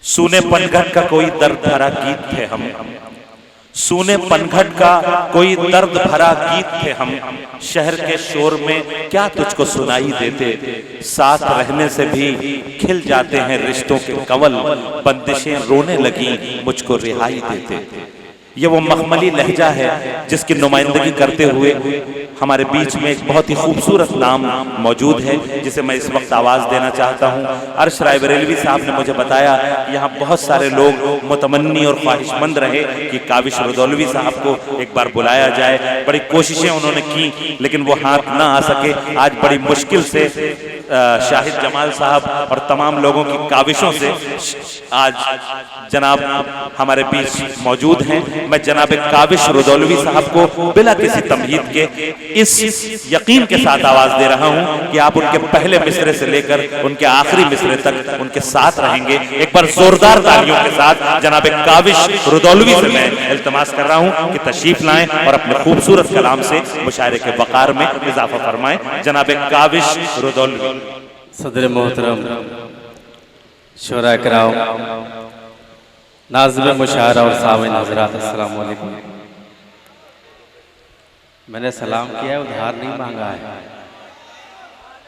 सूने पनघट का कोई दर्द भरा गीत थे हम, सूने पनघट का कोई दर्द भरा गीत थे हम। शहर के शोर में क्या तुझको सुनाई देते, साथ रहने से भी खिल जाते हैं रिश्तों के कंवल। बंदिशें रोने लगी मुझको रिहाई देते। ये वो मखमली लहजा है जिसकी नुमाइंदगी करते हुए हमारे बीच में एक बहुत ही खूबसूरत नाम मौजूद है जिसे मैं इस वक्त आवाज़ देना चाहता हूँ। अर्श राय बरेलवी साहब ने मुझे बताया कि यहाँ बहुत सारे लोग मुतमन्नी और ख्वाहिशमंद रहे कि काविश रुदौलवी साहब को एक बार बुलाया जाए। बड़ी कोशिशें उन्होंने की लेकिन वो हाथ ना आ सके। आज बड़ी मुश्किल से शाहिद जमाल साहब और तमाम लोगों की काविशों से आज जनाब हमारे बीच मौजूद हैं। मैं जनाब काविश रुदौलवी साहब को बिला किसी तमहीद के इस यकीन के साथ आवाज दे रहा हूं कि आप उनके पहले मिसरे से लेकर उनके आखिरी मिसरे तक उनके साथ रहेंगे। एक बार जोरदार तालियों के साथ जनाब काविश रुदौलवी से मैं इल्तमास कर रहा हूं कि तशरीफ लाएं और अपने खूबसूरत कलाम से मुशायरे के वकार में इजाफा फरमाएं। जनाब काविश रुदौलवी। सदर मोहतरम, शुरा कराम, नाज़िम मुशायरा और सामीन हज़रात, अस्सलाम वालेकुम। मैंने सलाम किया है, उधार नहीं मांगा है।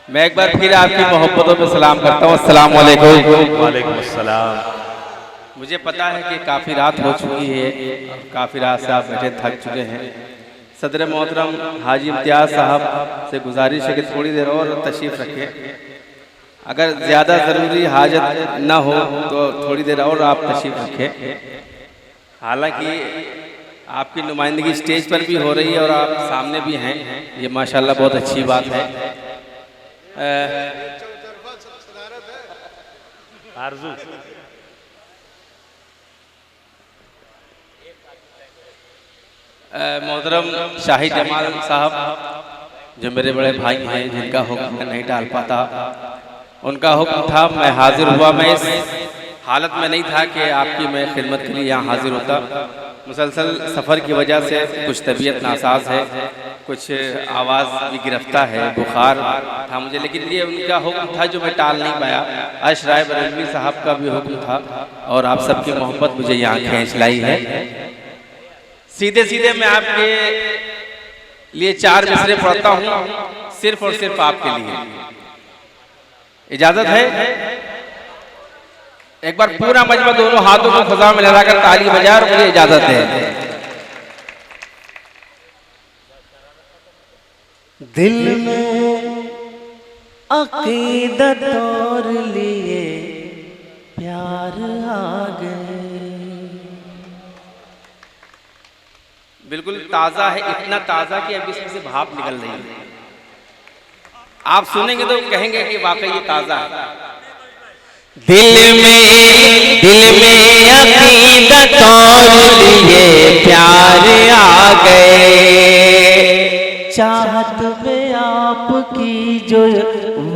मैं एक बार फिर आपकी मोहब्बतों में सलाम करता हूँ। अस्सलाम वालेकुम। वालेकुम अस्सलाम। मुझे पता है कि काफ़ी रात हो चुकी है, काफ़ी रात से आप बैठे थक चुके हैं। सदर मोहतरम हाजी इम्तियाज़ साहब से गुजारिश है कि थोड़ी देर और तशरीफ़ रखें। अगर ज़्यादा ज़रूरी हाजत ना हो तो थोड़ी देर और आप तशरीफ़ रखें। हालांकि आपकी नुमाइंदगी स्टेज पर भी हो रही है और आप सामने भी हैं, ये माशाल्लाह बहुत अच्छी बात है। मोहतरम शाहिद जमाल साहब जो मेरे बड़े भाई हैं, जिनका हुक्म मैं नहीं टाल पाता, उनका हुक्म था, मैं हाजिर हुआ। मैं इस हालत में नहीं था कि आपकी मैं खिदमत के लिए यहाँ हाजिर होता। मुसलसल सफ़र की वजह से कुछ तबीयत नासाज है, कुछ आवाज़ भी गिरफ्ता है, बुखार था मुझे, लेकिन ये उनका हुक्म था जो मैं टाल नहीं पाया। अर्श राय बरेलवी साहब का भी हुक्म था और आप सबकी मोहब्बत मुझे यहाँ खींच लाई है। सीधे सीधे मैं आपके लिए 4 मिसरे पढ़ता हूँ, सिर्फ और सिर्फ आपके लिए। इजाजत है? एक बार पूरा मजमा दोनों हाथों को फजा में लहराकर ताली बजा और मुझे इजाजत है। दिल में अकीदत और लिए प्यार आ गए। बिल्कुल ताज़ा है, इतना ताज़ा कि अभी इसमें से भाप निकल रही है। आप सुनेंगे तो कहेंगे कि वाकई ये ताज़ा है। दिल में अकीदत और लिए प्यार आ गए। चाहत में आपकी जो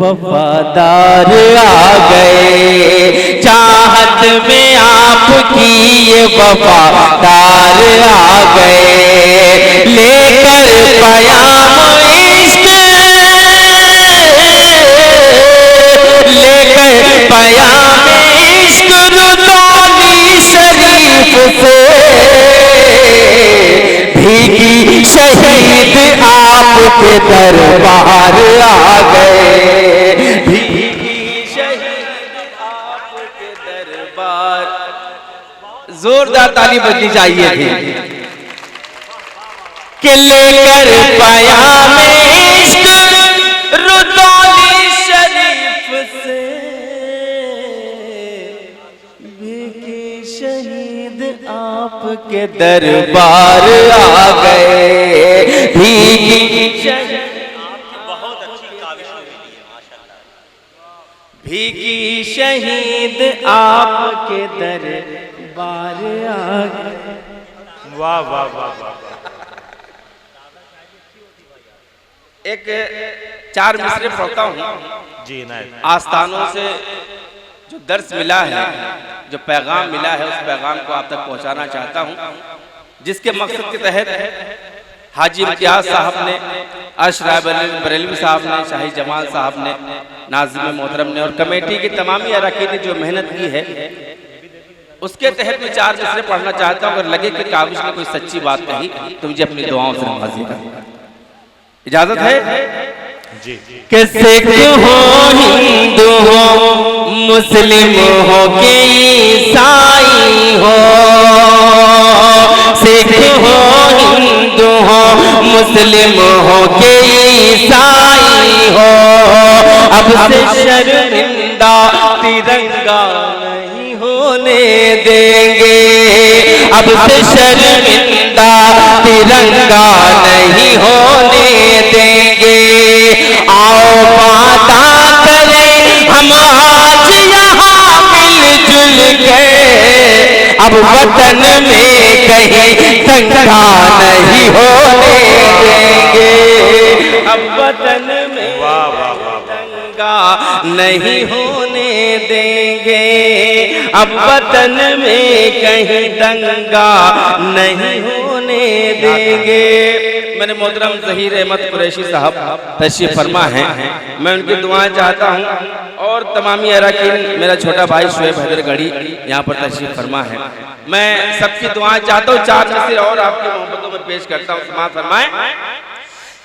वफादार आ गए। चाहत में आपकी ये वफादार आ गए। लेकर पयाम इश्क, लेकर पयाम इश्क रुदौली शरीफ से भीगी शहीद आपके दरबार आ गए। भीगी शहीद आपके दरबार। जोरदार ताली बजनी चाहिए थी। कि लेकर पयाम इश्क रुदौली शरीफ से भीगी शहीद आपके दरबार आ गए। भीगी शहीद, बहुत अच्छी काविश हुई है माशाल्लाह। भीगी शहीद आपके दरबार आ गए। वाह वाह वाह वाह। एक 4 मिसरे पढ़ता हूँ जी नहीं। आस्थानों से जो दर्स मिला है, जो पैगाम मिला है, उस पैगाम को आप तक पहुँचाना चाहता हूँ, जिसके मकसद के तहत हाजी इम्तियाज़ साहब ने, अर्श राय बरेलवी साहब ने, शाहिद जमाल साहब ने, नाज़िम मोहतरम ने और कमेटी की तमामी अरकान ने जो मेहनत की है, उसके तहत मैं 4 मिसरे पढ़ना चाहता हूँ। अगर लगे कि काबिश ने कोई सच्ची बात कही तो मुझे अपनी दुआओं से नवाजिएगा। इजाजत है जी। कि सिख हो, हिंदू हो, मुस्लिम हो के ईसाई हो, सिख हो, हिंदू हो, मुस्लिम हो के ईसाई हो, अब से शर्मिंदा तिरंगा नहीं होने देंगे, अब से शर्मिंदा तिरंगा नहीं होने देंगे। आओ वादा करें हम आज यहाँ मिलजुल के, अब वतन में कहीं दंगा नहीं होने देंगे, अब वतन में दंगा नहीं होने देंगे, अब वतन में कहीं दंगा नहीं होने देंगे। मैंने मोहतरम ज़हीर अहमद कुरैशी साहब तशरीफ फरमा हैं, मैं उनकी दुआएं चाहता हूं और तमामी अरकान, मेरा छोटा भाई शुएब हैदरगढ़ी यहाँ पर तशरीफ फरमा है, मैं सबकी दुआएं चाहता हूँ। 4 मिसरे और आपकी मोहब्बतों में पेश करता हूँ। समाअत फरमाएं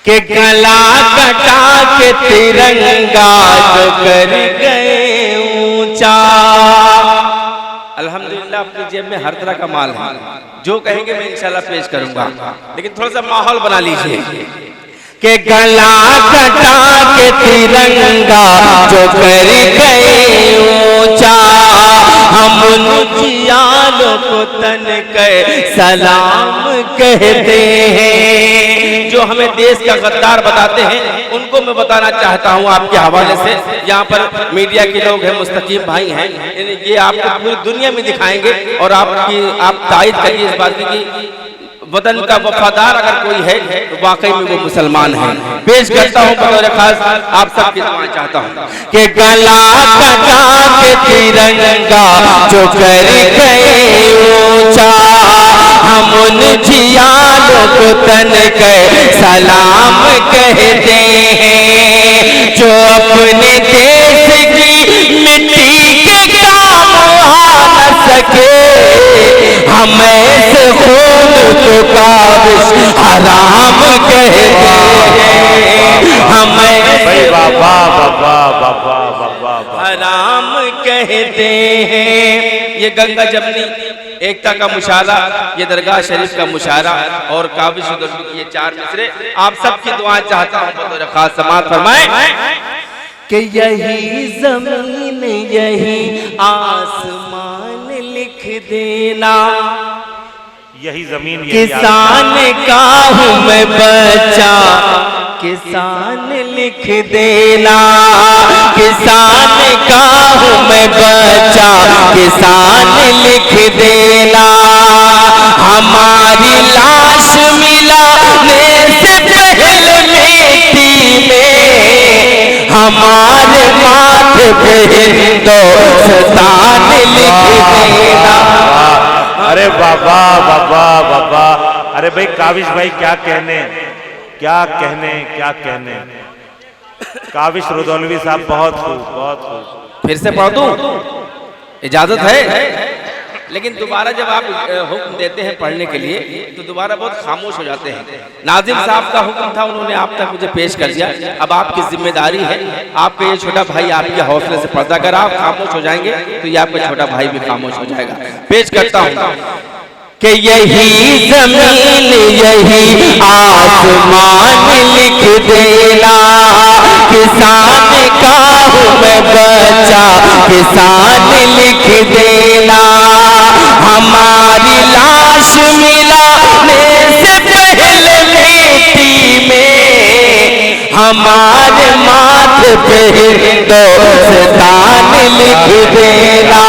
कि गला कटा के तिरंगा जो कर गए ऊंचा। अल्हम्दुलिल्लाह अपनी जेब में हर तरह का माल है, जो कहेंगे मैं इंशाल्लाह पेश करूंगा, लेकिन थोड़ा सा माहौल बना लीजिए। कि गला कटा के तिरंगा जो कर गए ऊंचा, हम उन जियालों को तन के सलाम कहते हैं, जो हमें देश का गद्दार बताते हैं उनको मैं बताना चाहता हूं आपके हवाले से। यहाँ पर मीडिया के लोग हैं, मुस्तकीम भाई हैं, ये आपको पूरी दुनिया में दिखाएंगे और आप तायद करिए इस बात की वतन का वफादार अगर कोई है तो वाकई में वो मुसलमान है। पेश करता हूँ बतौर खास आप सबकी दुआ चाहता हूँ कि गला कटा के तिरंगा जो कर गए ऊंचा, हम उन जियालों को तन के सलाम कहते हैं, जो अपने देश की मिट्टी के काम आ न सके, हमें से खून को काबिश हराम कहते हैं, हमें बाबा बाबा बाबा बाबा हराम कहते हैं। ये गंगा जमनी एकता का मुशारा, ये दरगाह शरीफ का मुशारा और काबिश की ये 4 मिसरे आप सबकी दुआ चाहता हूँ बतौर खास। समाअत फरमाएं कि यही जमीन यही आसमान लिख देना, यही जमीन किसान का हूँ मैं बच्चा, किसान लिख देना, किसान का हूँ मैं बच्चा, किसान लिख देना, हमारी लाश मिलाने से पहले मिट्टी में, हमारे माथे पे हिंदुस्तान लिख देना। अरे बाबा बाबा बाबा, अरे भाई काबिश भाई क्या कहने क्या कहने क्या कहने। काबिश रुदौलवी साहब बहुत खूब बहुत खूब। फिर से पढ़ दूं? इजाजत है? लेकिन दोबारा जब आप हुक्म देते हैं पढ़ने के लिए तो दोबारा बहुत खामोश हो जाते हैं। नाजिम साहब का हुक्म था, उन्होंने आप तक मुझे पेश कर दिया, अब आपकी जिम्मेदारी है, आपका ये छोटा भाई आपके हौसले से पढ़ता, अगर आप खामोश हो जाएंगे तो ये आपका छोटा भाई भी खामोश हो जाएगा। पेश करता हूँ कि यही जमीन यही आसमान लिख देना, किसान का हूँ मैं बच्चा, किसान लिख देना, हमारी लाश मिलाने से पहले मिट्टी में, हमारे माथे पे हिंदुस्तान लिख देना,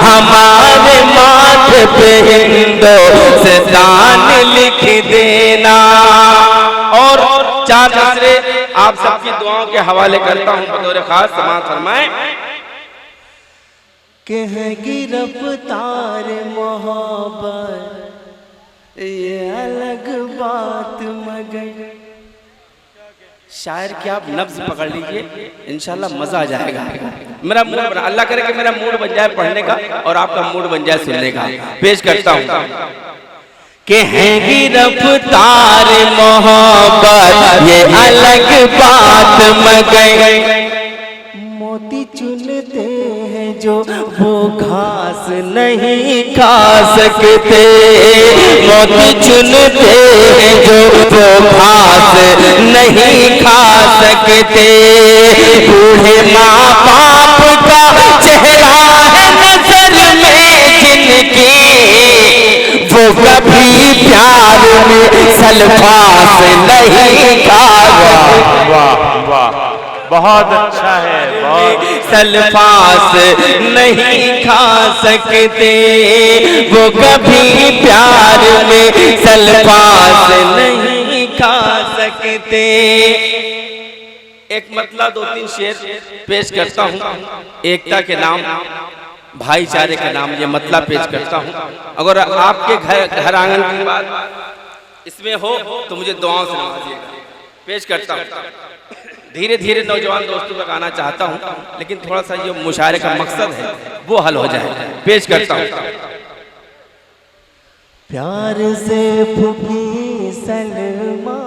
हमारे माथे पे हिंदुस्तान लिख देना। और 4 मिसरे आप सबकी दुआओं के हवाले करता हूँ बतौर खास। समाअत फरमाएं कि है गिरफ्तार मोहब्बत ये अलग बात, मगर शायर की आप नब्ज पकड़ लीजिए, इंशाल्लाह मजा आ जाएगा। मेरा मूड बना, अल्लाह करे कि मेरा मूड बन जाए पढ़ने का और आपका मूड बन जाए सुनने का। पेश करता हूँ कि है गिरफ्तार मोहब्बत ये अलग बात मगर मोती चुनते हैं जो वो घास नहीं खा सकते, मोती चुनते हैं जो वो घास नहीं खा सकते। बूढ़े माँ बाप का चेहरा है नजर में जिनके, वो कभी प्यार में सल्फास नहीं खा। वाह वाह, बहुत अच्छा है, बहुत। सल्फास नहीं खा सकते, वो कभी प्यार में सल्फास नहीं खा सकते। एक मतलब 2-3 शेर पेश करता हूँ। एकता के नाम, भाईचारे के नाम, ये मतलब पेश करता हूँ। अगर आपके घर आंगन की बात इसमें हो तो मुझे दुआओं से नवाजिएगा। पेश करता हूँ। धीरे धीरे नौजवान दोस्तों तक आना चाहता हूँ, लेकिन थोड़ा सा जो मुशायरे का मकसद है वो हल हो जाए। पेश करता हूँ। प्यार से फूफी सलमा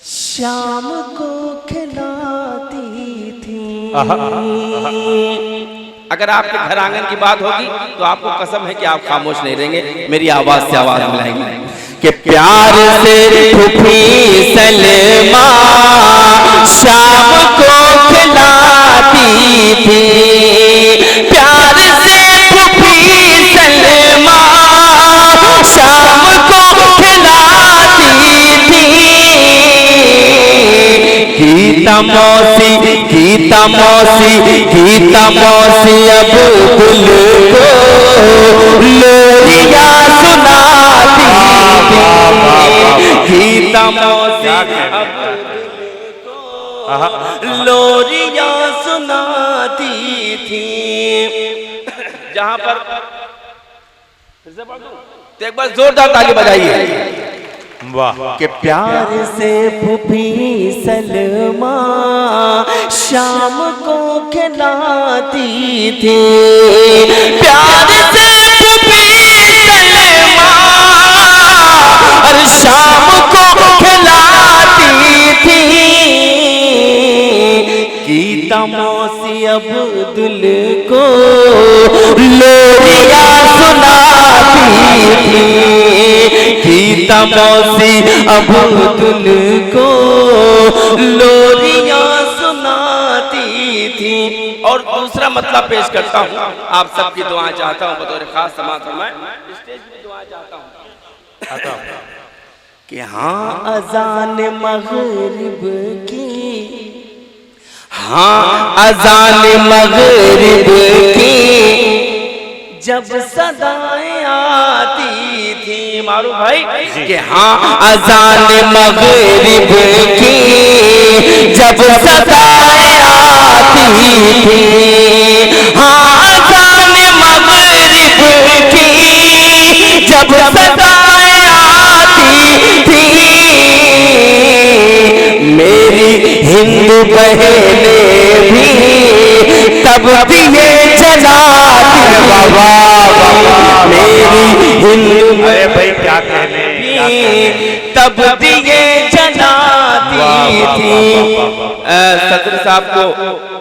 शाम को खिलाती थी। अगर आपके घर आंगन की बात होगी तो आपको कसम है कि आप खामोश नहीं रहेंगे, मेरी आवाज से आवाज मिलाएंगे। कि प्यार से फूफी सलमा शाम को खिलाती थी, प्यार से फूफी सलमा शाम को खिलाती थी। गीता मौसी गीता मौसी गीता मौसी अब दिल को लोरिया सुनाती थी। गीता मौसी अब लोरिया सुनाती थी। जहां पर फिर से पढ़ दूं तो एक बार जोरदार ताली बजाइए। वाह। कि प्यार से फूफी सलमा शाम को खिलाती थी, प्यार से फूफी सलमा और शाम को खिलाती थी। गीता मौसी अब्दुल को लोरिया सुनाती थी। गीता मौसी अब्दुल को लोरिया सुनाती थी। और दूसरा मतलब पेश करता हूँ। आप सबकी दुआएं चाहता हूँ, बतौर खास समाअत फरमाएं। स्टेज की दुआएं चाहता हूँ कि हाँ अजान मगरिब की, हाँ अजान मगरिब की जब सदाएं आती थी। मारू भाई कि हाँ अजान मगरिब की जब सदाएं आती थी, हाँ अजान मगरिब की जब सदाएं आती थी। मेरी हिंदू बहनें भी तब दिए जलाती। बाबा मेरी हिंदू भाई क्या कहने, तब दिए जलाती थी। सदर साहब को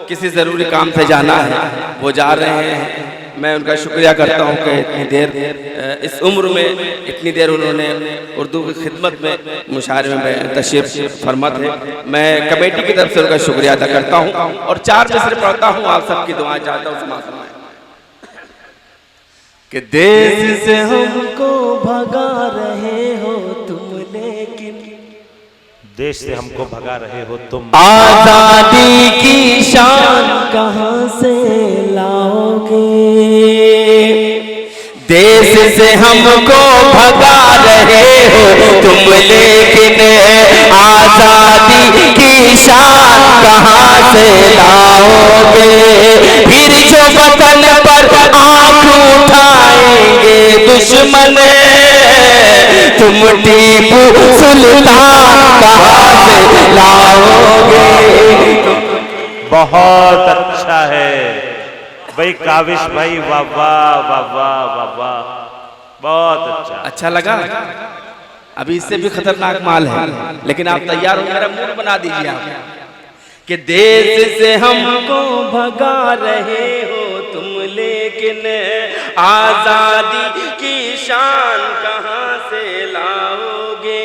किसी जरूरी काम से जाना है, वो जा रहे हैं। मैं उनका शुक्रिया करता हूं कि इतनी देर इस उम्र में इतनी देर उन्होंने उर्दू की खिदमत में मुशायरे में तशरीफ फरमा थे। मैं कमेटी की तरफ से उनका शुक्रिया अदा करता हूं और 4 मिसरे पढ़ता हूं। आप सबकी दुआएं चाहता हूं। समाअत फरमाएं। कि देश से हमको भगा रहे हो तुम, लेकिन देश से हमको भगा रहे हो तुम, आजादी की शान कहां से लाओगे। देश से हमको भगा रहे हो तुम, लेकिन आजादी की शान कहां से लाओगे। फिर जो वतन पर आंख उठाएंगे दुश्मन, तुम टीपू सुल्तान कहाँ से लाओगे। बहुत अच्छा है भाई काविश भाई, वाह वाह वाह वाह वाह वाह, बहुत अच्छा। अच्छा लगा? अभी इससे भी खतरनाक माल है, लेकिन आप तैयार हो? मेरा मूड बना दीजिए आप कि देश से हमको भगा रहे हो तुम, लेकिन आजादी की शान कहाँ से लाओगे।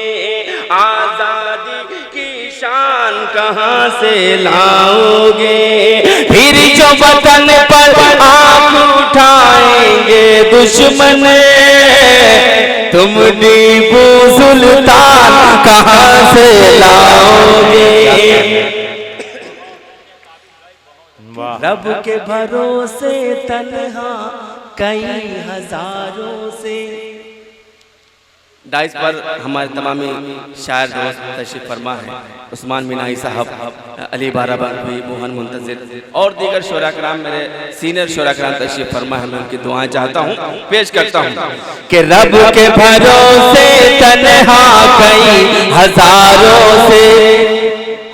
आजादी की शान कहाँ से लाओगे। फिर जो वतन पर आंख उठाएंगे दुश्मन, तुम टीपू सुल्तान कहाँ से लाओगे। रब के भरोसे तन्हा कई हजारों से। डाइस पर हमारे तमामी शायर दोस्त तशरीफ फरमा है, उस्मान मिनाई साहब, अली बाराबंकी, मोहन मुंतजिर और दीगर शोरा कराम, मेरे सीनियर शोरा कराम तशरीफ फरमा है। मैं उनकी दुआएं चाहता हूँ, पेश करता हूँ कि रब के भरोसे तन्हा कई हजारों से,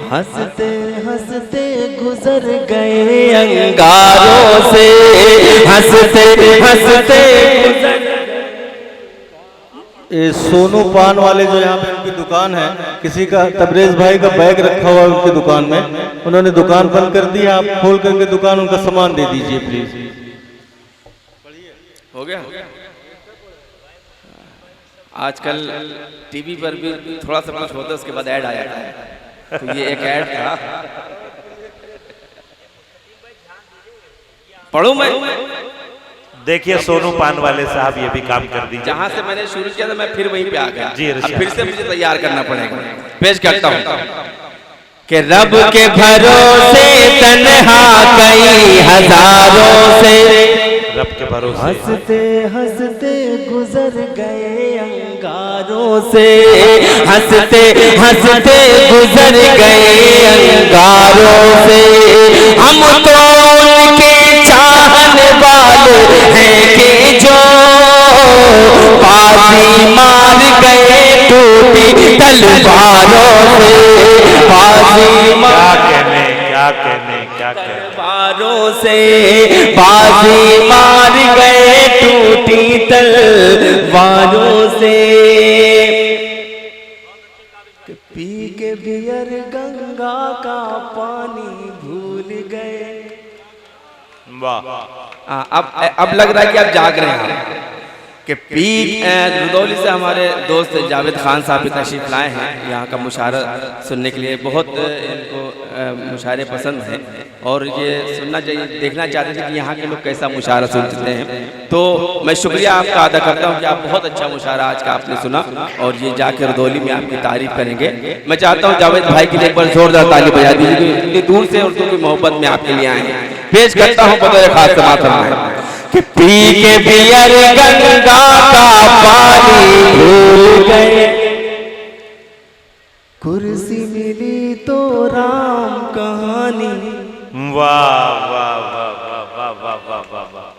हंसते हंसते गुजर गए अंगारों से, हंसते हंसते गुजर। ये सोनू पान वाले जो यहाँ पे उनकी दुकान है, किसी का तबरेज भाई का बैग रखा हुआ है उनकी दुकान में, उन्होंने दुकान बंद कर दी। आप खोल करके दुकान उनका सामान दे दीजिए प्लीज। हो गया? आजकल टीवी पर भी थोड़ा सा कुछ होता है, उसके बाद ऐड आ जाता है। तो ये एक ऐड था, पढ़ूं मैं? देखिए सोनू पान वाले साहब ये भी काम कर दीजिए। जहां से मैंने शुरू किया था मैं फिर वहीं पे आ गया जी, अब फिर से मुझे तैयार करना पड़ेगा। पेश करता हूँ कि रब के भरोसे तन्हा कई हजारों से, रब के भरोसे हंसते हंसते गुजर गए अंगारों से, हंसते हंसते गुजर गए अंगारों से। हम तो उनके चाहने वाले हैं कि जो बाजी मार गए टूटी तलवारों से, बाजी मार क्या कहने तलवारों से, बाजी मार गए टूटी तलवारों से। पी के बियर गंगा का पानी भूल गए। वाह। अब लग रहा है कि आप जाग रहे हैं कि पी रुदौली से हमारे दोस्त जावेद खान साहब भी तशरीफ लाए हैं यहाँ का मुशायरा सुनने के लिए। बहुत इनको मुशायरे पसंद हैं और ये सुनना चाहिए, देखना चाहते थे कि यहाँ के लोग कैसा मुशायरा सुनते हैं। तो मैं शुक्रिया आपका अदा करता हूँ कि आप बहुत अच्छा मुशायरा आज का आपने सुना और ये जाकर रुदौली में आपकी तारीफ करेंगे। मैं चाहता हूँ जावेद भाई के लिए एक बार जोरदार ताली बजा दीजिए, इतनी दूर से उर्दू की मोहब्बत में आपके लिए आए हैं। पेश करता हूँ बतौर खास समात कि पी के बियर गंगा का पानी भूल गए, कुर्सी मिली तो राम कहानी। वाह वाह वाह वाह वाह वाह वाह वाह,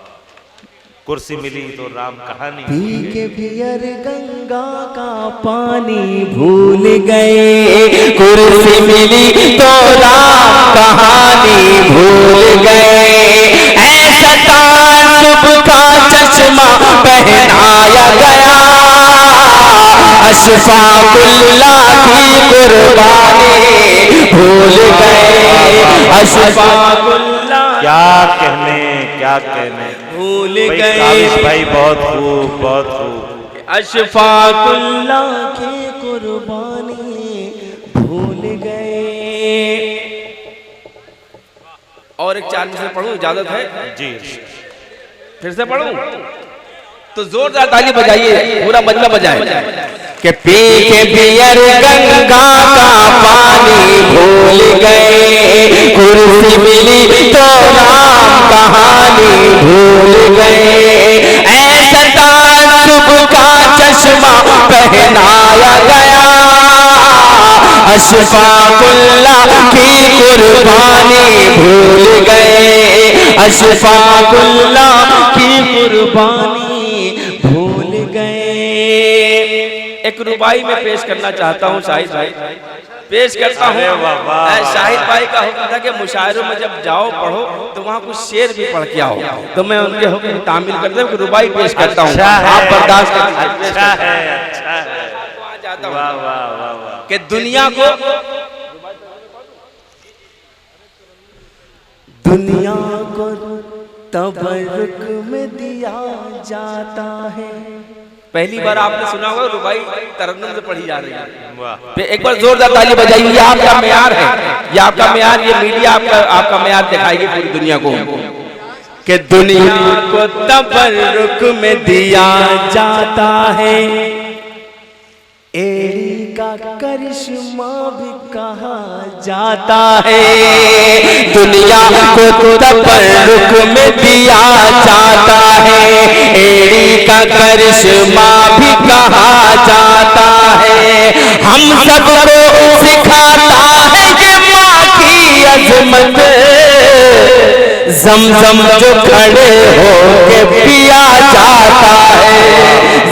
कुर्सी मिली तो राम कहानी। पी के बियर गंगा का पानी भूल गए, कुर्सी मिली तो राम कहानी भूल गए। ऐसा तासुब का चश्मा पहनाया गया, अशफाकुल्लाह की कुर्बानी भूल गए, अशफाकुल्लाह क्या कहने भूल भाई गए। काविश भाई बहुत खूब बहुत खूब। अशफाकुल्लाह की कुर्बानी भूल गए। और एक चार मिसर पढ़ूं, इजाजत है? जी फिर से पढ़ूं तो जोरदार ताली बजाइए, पूरा मजमा बजाए कि पी के बियर गंगा का पानी भूल गए, कुर्सी मिली तो राम कहानी भूल गए। ऐसा तासुब का चश्मा पहनाया गया, अशफाकुल्लाह की कुर्बानी भूल गए, अशफाकुल्लाह की कुर्बानी भूल गए। एक रुबाई में पेश करना चाहता हूँ शाहिद भाई, पेश करता हूँ। शाहिद भाई का हुक्म था कि मुशायरों में जब जाओ पढ़ो तो वहाँ कुछ शेर भी पढ़ के आओ, तो मैं उनके हुक्म तामील करता हूँ कि रुबाई पेश करता हूँ, आप बर्दाश्त कि दुनिया को तबरुक में दिया जाता है। पहली बार आपने सुना होगा रुबाई तरन्नुम से पढ़ी जा रही है। एक बार जोरदार ताली बजाइए। ये आपका मेयार है, ये आपका मेयार, ये मीडिया आपका मेयार दिखाएगी पूरी दुनिया को कि दुनिया को तबरुक में दिया जाता है, एड़ी का करिश्मा भी कहा जाता है। दुनिया को तबरुक में दिया जाता है, एड़ी का करिश्मा भी कहा जाता है। हम सबको सिखाता है कि माँ की अजमत, ज़मज़म जो खड़े होके पिया जाता है,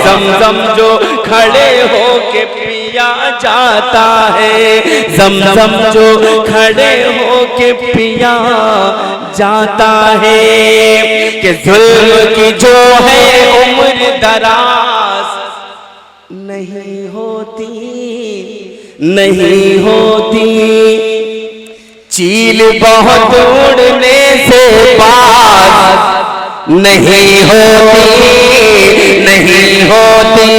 ज़मज़म जो खड़े होके पिया जाता है, ज़मज़म जो खड़े होके पिया जाता है। कि जुल्म की जो है उम्र दराज नहीं होती, नहीं होती, चील बहुत उड़ने से बाज नहीं होती, नहीं होती,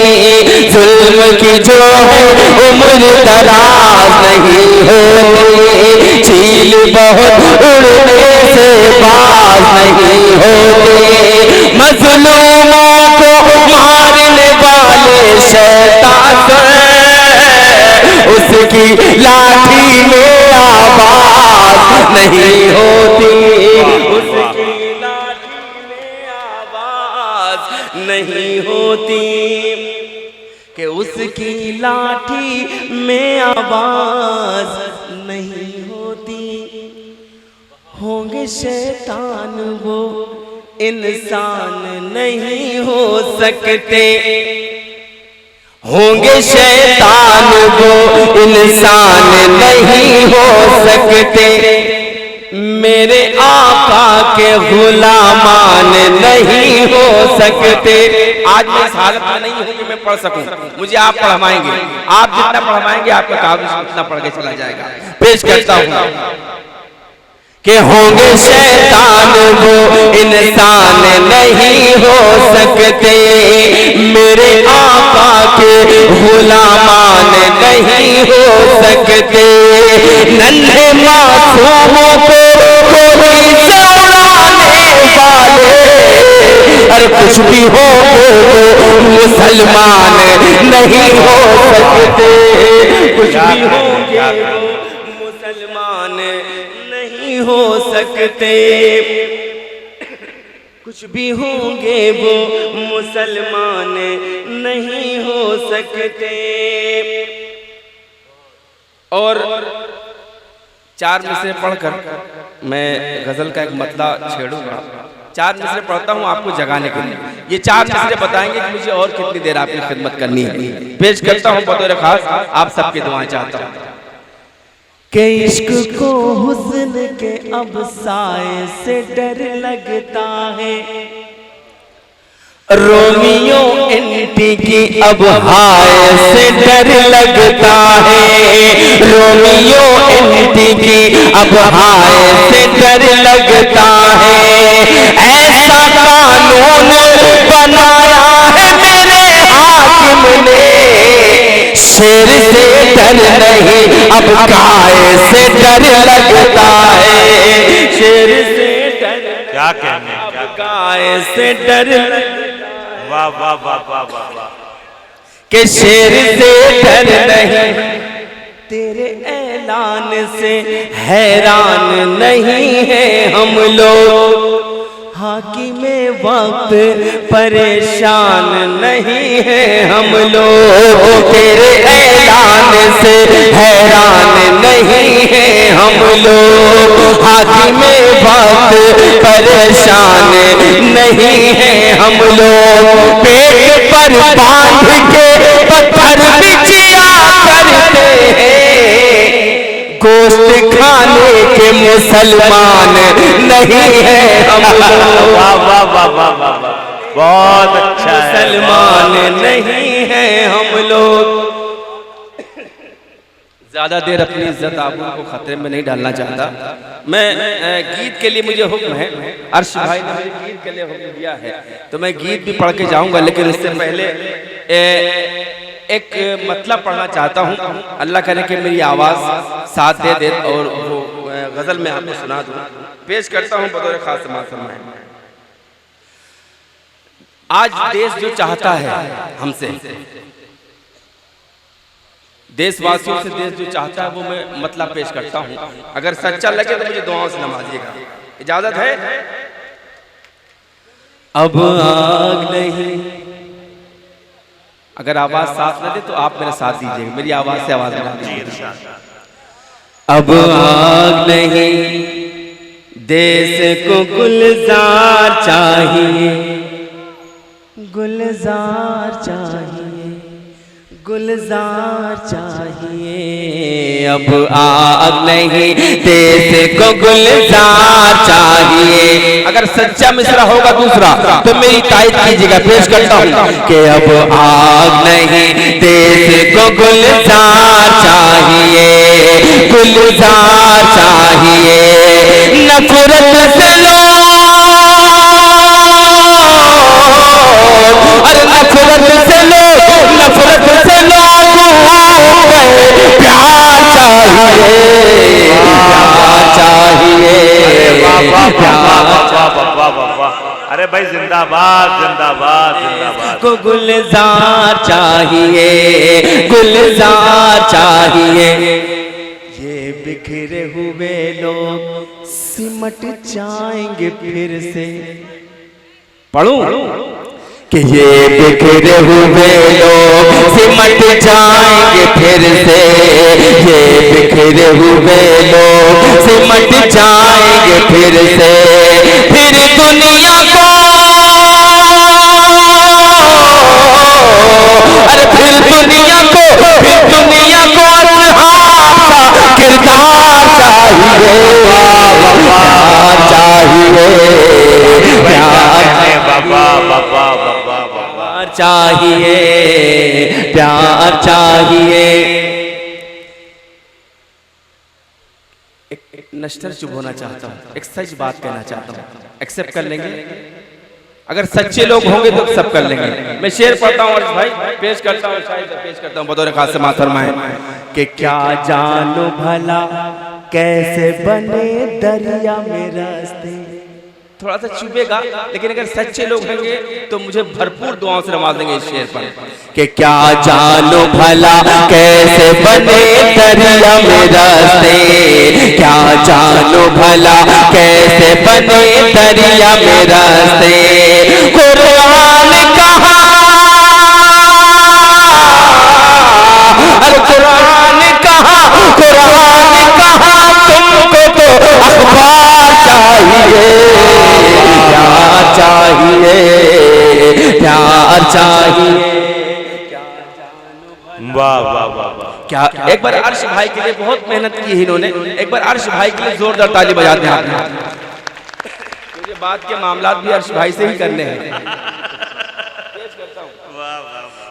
जुल्म की जो है उम्र दराज नहीं होती, चील बहुत उड़ने से बाज नहीं होती। मज़लूमों को मारने वाले शैतान उसकी लाठी में आवाज नहीं होती, उसकी लाठी में आवाज नहीं होती, कि उसकी लाठी में आवाज नहीं होती। होंगे शैतान वो इंसान नहीं हो सकते, होंगे शैतान वो इंसान नहीं हो सकते, मेरे आका के गुलामान नहीं हो सकते। आज मैं इस हालत में नहीं हूं कि मैं पढ़ सकूं, मुझे आप पढ़वाएंगे, आप जितना पढ़वाएंगे आपका काबिल उतना पढ़ के चला जाएगा। पेश करता हूं कि होंगे शैतान वो इंसान नहीं हो सकते, मेरे आका के गुलामान नहीं हो सकते। नन्हे मासूमों को कोई उड़ाने वाले, अरे कुछ भी हो वो मुसलमान नहीं हो सकते, कुछ भी होंगे मुसलमान नहीं हो सकते, कुछ भी होंगे वो मुसलमान नहीं हो सकते। और चार मिसरे पढ़कर मैं गजल का एक मतला छेड़ूंगा। चार मिसरे पढ़ता हूँ आपको जगाने के लिए। ये चार मिसरे बताएंगे कि मुझे और कितनी देर आपकी खिदमत करनी है। पेश करता हूँ बतौर खास, आप सबकी दुआएं चाहता हूँ कि इश्क को हुस्न के अब साए से डर लगता है, रोमियो एंटी की अब हाय से डर लगता है, रोमियो एंटी की अब हाय से डर लगता है। ऐसा कानून बनाया है मेरे हाकिम ने, शेर से डर नहीं अब गाय से डर लगता है, शेर से डर क्या कहने, अब गाय से डर, वाह वाह वाह वाह वाह वाह, कि शेर से डर नहीं, तेरे ऐलान से हैरान नहीं है हम लोग, हाकिमे वक्त परेशान नहीं है हम लोग, तेरे ऐलान से हैरान नहीं है हम लोग, हाकिमे वक्त परेशान नहीं है हम लोग। पेट पर बांध के पत्थर गोश्त खाने के मुसलमान नहीं है हम लोग। वाह वाह वाह वाह वाह वाह, बहुत अच्छा है। मुसलमान नहीं है हम लोग। ज्यादा देर अपनी इज्जत आबरू को खतरे में नहीं डालना चाहता मैं। गीत के लिए मुझे हुक्म है, अर्श भाई ने मुझे गीत के लिए हुक्म दिया है, तो मैं गीत भी पढ़ के जाऊंगा, लेकिन उससे पहले एक मतलब पढ़ना चाहता हूँ। अल्लाह करे कि मेरी आवाज़ साथ दे और वो गज़ल में आपको सुना दूँ। पेश करता हूँ बतौर खास समाअत फरमाएं। आज देश जो चाहता है हमसे, देशवासियों से देश जो चाहता है, वो मैं मतलब पेश करता हूँ। अगर सच्चा लगे तो मुझे दुआओं से नवाजिएगा, इजाजत है। अब आग नहीं, अगर आवाज साथ न दे तो आप मेरा साथ दीजिएगा, मेरी आवाज से आवाज बना दीजिए। अब आग नहीं, देश को गुलजार चाहिए, गुलजार चाहिए, गुलजार चाहिए। अब आग नहीं, देश को गुलजार चाहिए। अगर सच्चा मिसरा होगा दूसरा तो मेरी तारीफ कीजिएगा। पेश करता हूँ कि अब आग नहीं, देश को गुलजार चाहिए, गुलजार चाहिए। नफरत से लोग, अरे नफरत से लोग, नफरत से लोगों को प्यार चाहिए, प्यार चाहिए, अरे भाई जिंदाबाद जिंदाबाद जिंदाबाद। को गुलजार चाहिए, गुलजार चाहिए। ये बिखरे हुए लोग सिमट जाएंगे फिर से। पढ़ूं कि ये बिखरे हुए लोग सिमट जाएंगे फिर से, ये बिखरे हुए लोग सिमट जाएंगे फिर से। फिर दुनिया को, अरे फिर दुनिया को, फिर दुनिया को असहाब किरदार चाहिए, प्यार चाहिए, प्यार चाहिए, प्यार चाहिए। एक नश्तर चुप होना चाहता हूँ, एक सच बात कहना चाहता हूँ। एक्सेप्ट कर लेंगे? अगर सच्चे लोग होंगे तो सब कर लेंगे। मैं शेर पढ़ता हूँ अर्श भाई, पेश करता हूँ, शायद पेश करता हूँ बतौर खास समाअत फरमाएं कि क्या जानो भला कैसे बने दरिया में रास्ते। थोड़ा सा चुभेगा, लेकिन अगर सच्चे लोग होंगे तो मुझे भरपूर दुआओं से नवाज देंगे इस शेर पर कि क्या जानो भला कैसे बने दरिया में रास्ते, क्या जानो भला कैसे बने दरिया में रास्ते। कुरान कहा, अरे कुरान कहा, कुरान कहा तुमको तो अखबार चाहिए, प्यार चाहिए, प्यार चाहिए। वाह वाह वाह। क्या एक बार अर्श भाई के लिए बहुत मेहनत की है इन्होंने, एक बार अर्श भाई के लिए जोरदार ताली बजाते हैं आप। मुझे बात के मामलात भी अर्श भाई से ही करने हैं।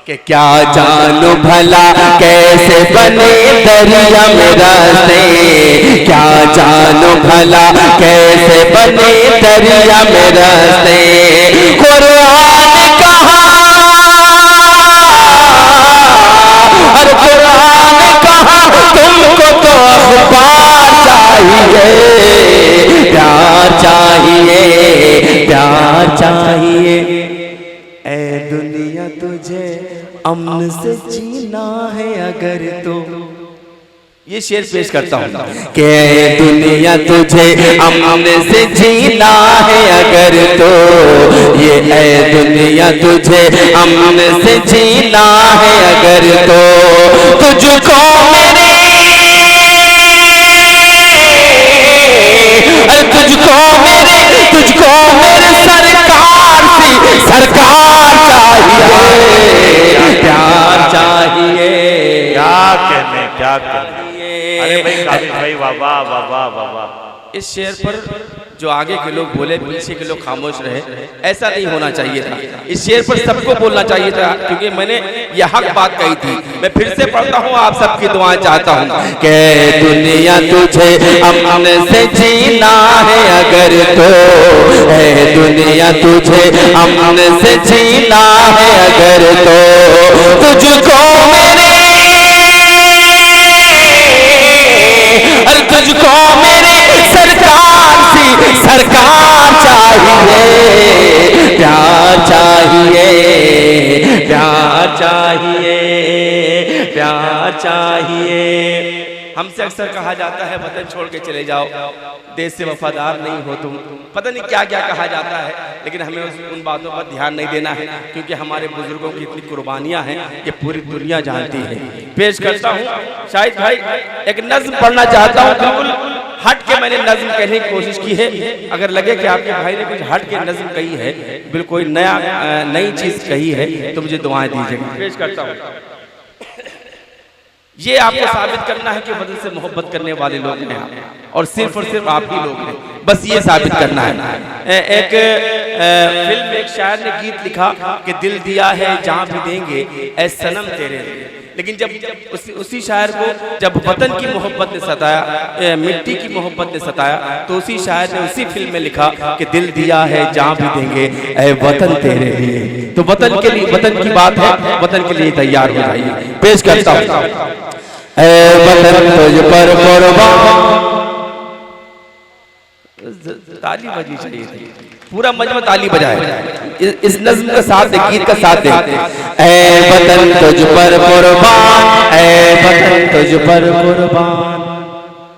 कि क्या जानो भला कैसे बने दरिया में रास्ते, क्या जानो भला कैसे बने दरिया में रास्ते। कुरान कहा, अरे कुरान कहा तुमको तो अखबार चाहिए, प्यार चाहिए, प्यार चाहिए। ऐ दुनिया तुझे अमन से जीना है अगर तो, ये शेर पेश करता हूँ कि दुनिया तुझे अमन से जीना है अगर तो, ये ऐ दुनिया तुझे अमन से जीना है अगर तो। तुझको मेरे, तुझको मेरे, तुझको मेरे सरकार सी सरकार चाहिए, प्यार चाहिए। क्या कहने क्या कहने। अरे भाई काबिल भाई वाह वाह वाह वाह वाह। इस शेर पर जो आगे के लोग बोले पीछे के लोग खामोश रहे, ऐसा नहीं होना चाहिए था। इस शेर पर सबको बोलना चाहिए था, क्योंकि मैंने यह हक बात कही थी। मैं फिर से पढ़ता हूँ, आप सबकी दुआएं चाहता हूँ। के दुनिया तुझे अमन से जीना है अगर तो, है दुनिया तुझे अमन से जीना है अगर तो, तुझको मेरे तुझको मेरे सरकार चाहिए, प्यार चाहिए, प्यार चाहिए, प्यार चाहिए। हमसे अक्सर कहा जाता है वतन छोड़ के चले जाओ, देश से वफादार नहीं हो तुम, पता नहीं क्या क्या कहा जाता है, लेकिन हमें उन बातों पर ध्यान नहीं देना है, क्योंकि हमारे बुजुर्गों की इतनी कुर्बानियां हैं ये पूरी दुनिया जानती है। पेश करता हूँ शाहिद भाई, एक नज्म पढ़ना चाहता हूँ, बिल्कुल हट के मैंने नज्म कहने की कोशिश की है। अगर लगे कि आपके भाई ने कुछ हट के नज्म कही है, बिल्कुल कोई नई चीज कही है, तो मुझे दुआएं दीजिएगा। पेश करता हूँ। ये आपको साबित करना है कि वतन से मोहब्बत करने वाले लोग हैं आप, और सिर्फ आप ही लोग हैं, बस ये साबित करना है। एक फिल्म में एक शायर ने गीत लिखा कि दिल दिया है जहां भी देंगे ऐ सनम तेरे, लेकिन जब उसी शायर को जब वतन की मोहब्बत ने सताया, मिट्टी की मोहब्बत ने सताया, तो उसी शायर ने उसी फिल्म में लिखा कि दिल दिया है जहां भी देंगे ऐ वतन तेरे लिए। तो वतन के लिए, वतन की बात है, वतन के लिए तैयार हो जाइए। पेश करता हूँ। ऐ वतन तुझ पर कुर्बान, ताली बजी चाहिए थी, पूरा मजमा ताली बजाए, इस नज्म का साथ दे, गीत का साथ दे। ऐ वतन तुझ पर कुर्बान, ऐ वतन तुझ पर कुर्बान,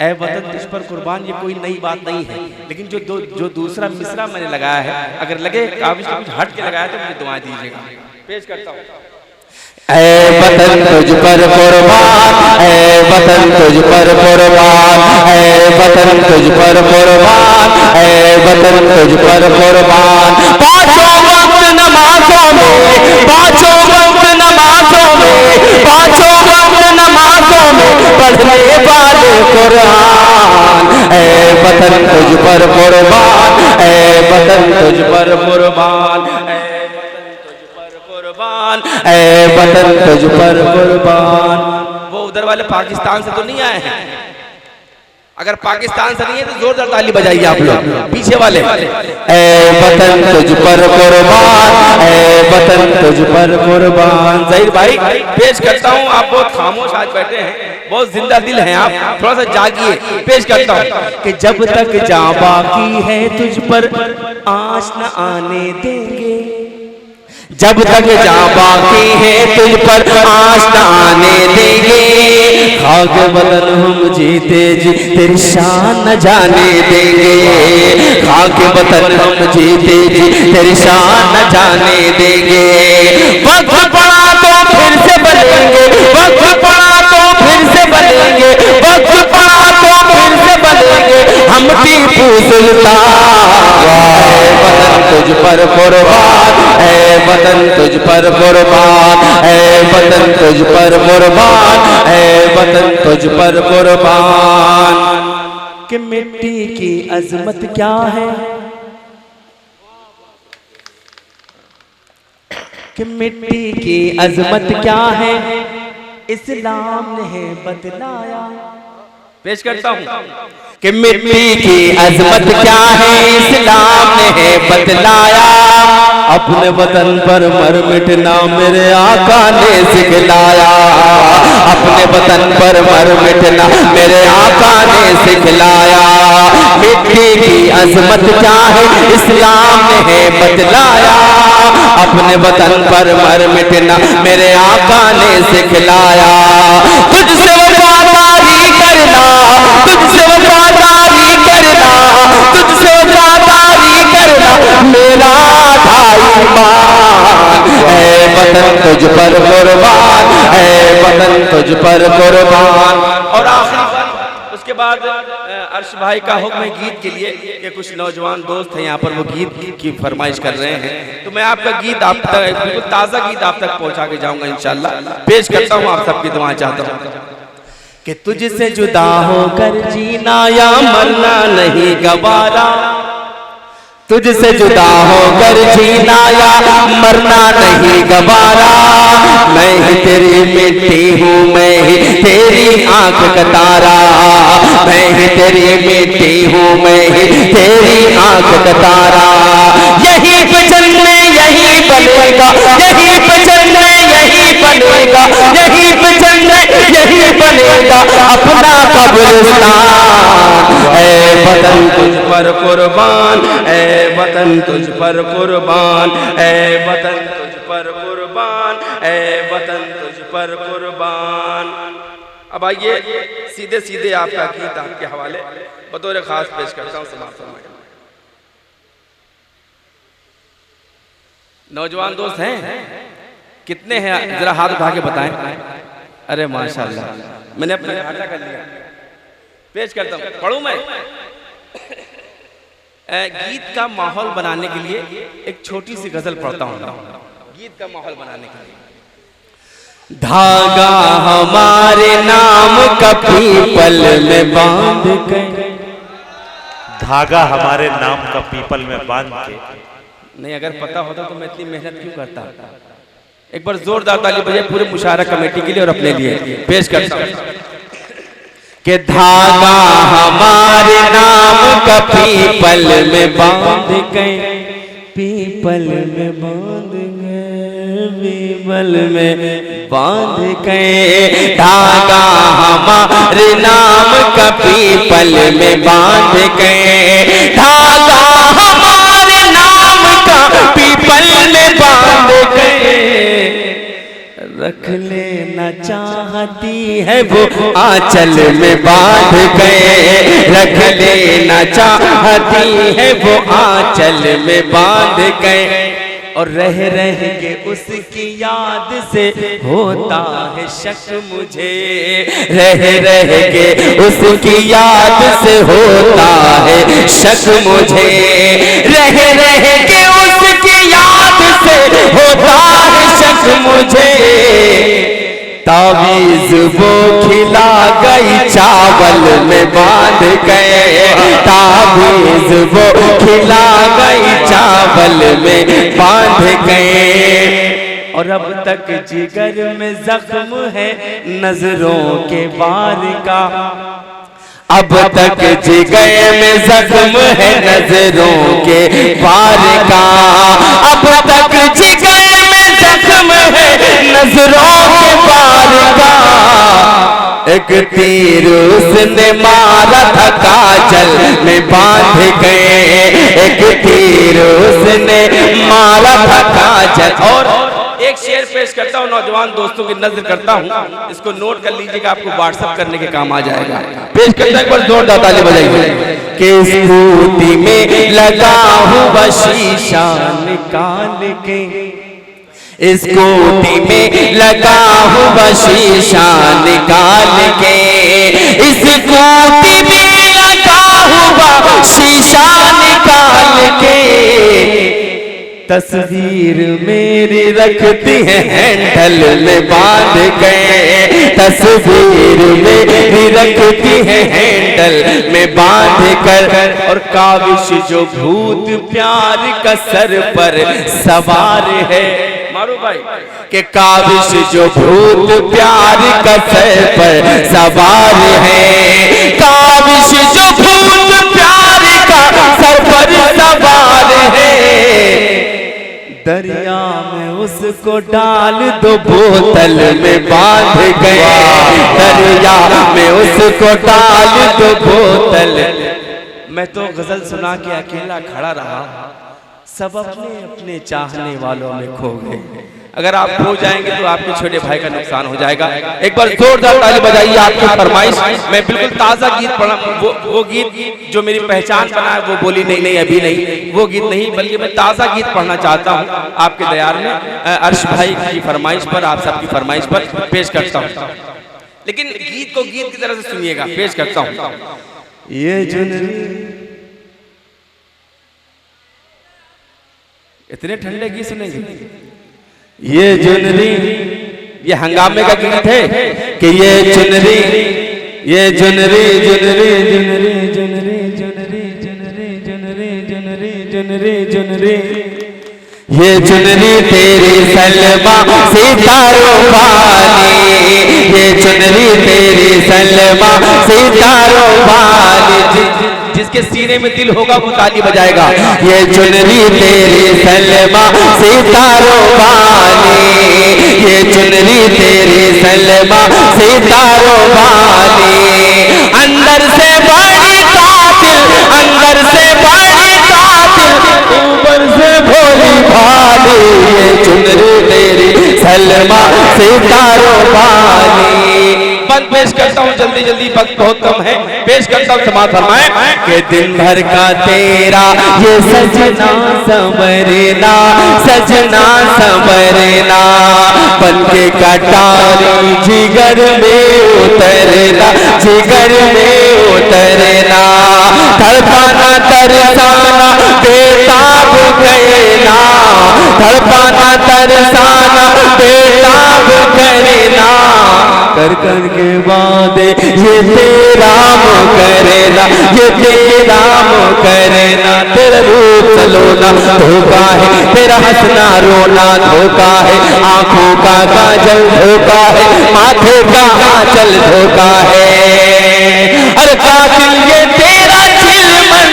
ऐ वतन तुझ पर कुर्बान, ये कोई नई बात नहीं है, लेकिन जो दूसरा मिसरा मैंने लगाया है, अगर लगे काबिज कुछ हट के लगाया तो मुझे दुआएं दीजिएगा। पेश करता हूँ। ऐ वतन तुझ पर कुर्बान, ऐ वतन तुझ पर कुर्बान, ऐ वतन तुझ पर कुर्बान, ऐ वतन तुझ पर कुर्बान। पांचों वक्त नमाजों में, पांचों वक्त नमाजों में, पांचों वक्त नमाजों में पढ़ने वाले कुरान। ऐ वतन तुझ पर कुर्बान, ऐ वतन तुझ पर कुर्बान, ऐ वतन तुझ पर कुर्बान। वो उधर वाले पाकिस्तान से तो नहीं आए हैं, अगर पाकिस्तान से नहीं है तो जोरदार ताली बजाइए आप लोग, पीछे वाले। ऐ वतन तुझ पर कुर्बान, ऐ वतन तुझ पर कुर्बान। ज़हीर भाई पेश करता हूँ, आप बहुत खामोश आज बैठे हैं, बहुत जिंदा दिल हैं आप, थोड़ा सा जागिए। पेश करता हूँ कि जब तक जान बाकी है तुझ पर आँच न आने देंगे, जब तक जान बाकी है तुझ पर आँच न आने देंगे, खाक वतन हम जीते जी तेरी शान न जाने देंगे, खाक वतन हम जीते जी तेरी शान न जाने देंगे। वक्त पड़ा तो फिर से बनेंगे, वक्त पड़ा तो फिर से बनेंगे, वक्त पड़ा तो फिर से बनेंगे हम टीपू सुल्तान। ऐ वतन तुझ पर कुर्बान, ऐ वतन तुझ पर कुर्बान, ऐ वतन तुझ पर कुर्बान, ऐ वतन तुझ पर कुर्बान। कि मिट्टी की अजमत क्या है, कि मिट्टी की अजमत क्या है, इस्लाम ने बतलाया। पेश करता हूँ कि मिट्टी की अजमत क्या है, इस्लाम ने बतलाया। अपने वतन पर मर मिटना मेरे आका ने सिखलाया, अपने वतन पर मर मिटना मेरे आका ने सिखलाया। मिट्टी की अजमत क्या है, इस्लाम ने बतलाया। अपने वतन पर मर मिटना मेरे आका ने सिखलाया। तुझसे वफादारी करना, तुझसे वफादारी करना, तुझसे वफादारी करना मेरा भाई मान। ऐ वतन तुझ पर कुर्बान, ऐ वतन तुझ पर कुर्बान। और आखिरी उसके बाद अर्श भाई का हुक्म है गीत के लिए कि कुछ नौजवान दोस्त हैं यहाँ पर, वो गीत की फरमाइश कर रहे हैं, तो मैं आपका गीत आप तक, बिल्कुल ताज़ा गीत आप तक पहुँचा के जाऊँगा इंशाल्लाह। पेश करता हूँ, आप सबकी दुआएं चाहता हूँ। कि तुझसे जुदा होकर जीना या मरना नहीं गवारा, तुझसे जुदा होकर जीना या मरना नहीं गवारा। मैं ही तेरी मिट्टी हूँ, मैं ही तेरी आंख का तारा, मैं ही तेरी मिट्टी हूँ, मैं ही तेरी आंख का तारा। यही पे चलने यही बनेगा, यही पे चलने यही बनेगा, यही पे चलने यही बनेगा अपना कब्रिस्तान। ऐ वतन तुझ पर कुर्बान, ऐ वतन तुझ पर कुर्बान, ऐ वतन तुझ पर कुर्बान, ऐ वतन तुझ पर कुर्बान। अब आइए सीधे सीधे आपका गीत आपके हवाले बतौर खास पेश करता हूँ, समाप्त फरमाइए। नौजवान दोस्त हैं कितने हैं, जरा हाथ उठा के बताएं। अरे माशाल्लाह, मैंने अपना घाटा कर लिया। पेश करता हूँ, पढ़ूं मैं। गीत का माहौल बनाने के लिए एक छोटी सी गजल पढ़ता हूँ, गीत का माहौल बनाने के लिए। धागा हमारे नाम का पीपल में बांध के, धागा हमारे नाम का पीपल में बांध के। नहीं, अगर पता होता तो मैं इतनी मेहनत क्यों करता। एक बार जोरदार ताली बजाइए पूरे मुशायरा कमेटी के लिए और अपने लिए। पेश करता हूँ कि धागा हमारे नाम का पीपल में बांध के, पीपल में बांध गए, पीपल में बांध के। धागा हमारे नाम का पीपल में बांध के, धागा हमारे नाम का पीपल में बांध के। रख लेना चाहती है वो आंचल में बांध गए, रख लेना चाहती है वो आंचल में बांध गए। और रह रह के उसकी याद से होता है शक मुझे, रह रह के उसकी याद से होता है शक मुझे, रह रह के उसकी याद से होता है शक मुझे। तावीज़ वो खिला गई चावल में बांध गए, तावीज़ वो खिला गई चावल में बांध गए। और अब तक जिगर में जख्म है नजरों के वार का, अब तक जिगर में जख्म है नजरों के वार का, अब तक जिगर में जख्म है नजरों के वार का। एक तीर उसने मारा था काजल में बांध गए, एक तीर उसने मारा था काजल। और एक शेर पेश करता हूँ, नौजवान दोस्तों की नजर करता हूँ, इसको नोट कर लीजिएगा, आपको व्हाट्सएप करने के काम आ जाएगा। पेश करता है, एक बार जोरदार ताली बजाइए। कि स्कूटी में लगा हुआ शीशा निकाल के, स्कूटी में लगा हुआ शीशा निकाल के, स्कूटी में लगा हुआ शीशा निकाल के। तस्वीर मेरी रखती है हैंडल में बांध गए, तस्वीर मेरी रखती है हैंडल में बांध कर। और काविश जो भूत प्यार का सर पर सवार है, मारो भाई, कि काविश जो भूत प्यार का सर पर सवार है, काविश जो भूत प्यार का सर पर सवार है। दरिया में उसको डाल दो बोतल में बांध गए, दरिया में उसको डाल दो बोतल। मैं तो गजल सुना के अकेला खड़ा रहा, सब अपने अपने चाहने वालों में खो गए। अगर आप खो जाएंगे तो आपके छोटे भाई का नुकसान हो जाएगा। एक बार जोरदार ताली बजाइए आपकी फरमाइश। मैं बिल्कुल ताज़ा गीत पढ़ा, वो गीत जो मेरी पहचान बना है वो बोली नहीं अभी नहीं, वो गीत नहीं, बल्कि मैं ताज़ा गीत पढ़ना चाहता हूँ आपके दयार में, अर्श भाई की फरमाइश पर, आप सबकी फरमाइश पर पेश करता हूँ। लेकिन गीत को गीत की तरह से सुनिएगा। पेश करता हूँ, ये जुनरी। इतने ठंडे गीत सुनेंगे? ये जुनरी, ये हंगामे का गीत है कि ये चुनरी ये जुनरी जुनरी जुनरी जुनरी जुनरी जुनरी जुनरी जुनरी जुनरी जुनरी ये जुनरी तेरी सलमा सितारों वाली, ये जुनरी तेरी सलमा सितारों वाली। जिसके सीने में दिल होगा वो ताली बजाएगा। ये जुनरी तेरी सलमा सितारों वाली, ये जुनरी तेरी सलमा सितारों वाली। अंदर से बड़ी कातिल, अंदर से बड़ी कातिल, ऊपर से भोली भाली। ये चुनरी तेरी सलमा सितारों वाली। बंद पेश करता हूँ जल्दी जल्दी, वक्त बहुत कम है, पेश करता हूँ, समाज फरमाए कि दिन भर का तेरा ये सजना संवरना, सजना संवरना, बन के कटारी जिगर में उतरना, जिगर में उतरना। तड़पाना तरसाना बेताब कहना, तड़पाना तरसाना बेताब कहना। कर कर के बाद ये तेरा मुकरना, ये तेरा मुकरना। तेरा रूप चलोना धोखा है, तेरा हंसना रोना धोखा है, आंखों का काजल धोखा है, माथे का आंचल धोखा है। अरे कातिल ये तेरा चिलमन,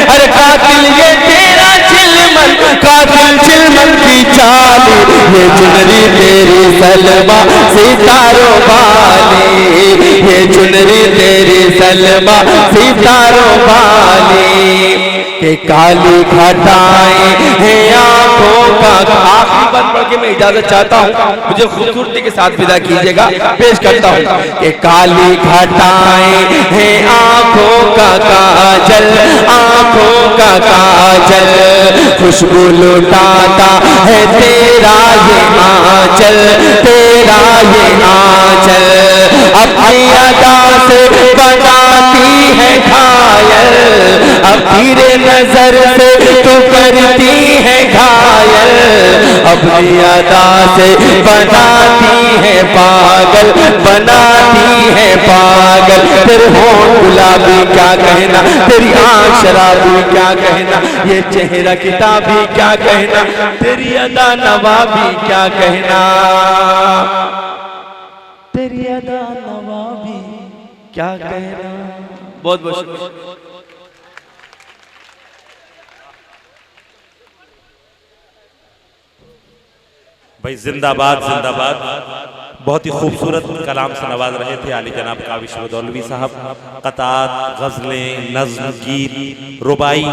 अरे कातिल ये तेरा चिलमन, कातिल चिलमन की चाली। ये चुनरी तेरी सलमा सितारों वाली, ये चुनरी तेरी सलमा सितारों वाली। के काली घटाएं हैं आंखों का। आखिरी बात पढ़ के मैं इजाजत चाहता हूँ, मुझे खूबसूरती के साथ विदा कीजिएगा, पेश करता हूँ कि काली घटाएं हैं आंखों का काजल, आंखों का काजल। खुशबू लुटाता है तेरा ये आंचल, तेरा ये आंचल। अपनी अदा से बनाती है घायल, अब धीरे नजर से तू करती है घायल। अपनी अदा से बनाती है पागल, बनाती है पागल। तेरे होंठ गुलाबी क्या कहना, तेरी आँख शराबी क्या कहना, ये चेहरा किताबी क्या कहना, तेरी अदा नवाबी क्या कहना, तेरी अदा नवाबी क्या कहना। बहुत बहुत शुक्रिया। भाई जिंदाबाद जिंदाबाद। बहुत ही खूबसूरत कलाम से नवाज रहे थे आली जनाब काविश मदौलवी साहब। कतात, गजलें, नज़्म, गीत, रुबाई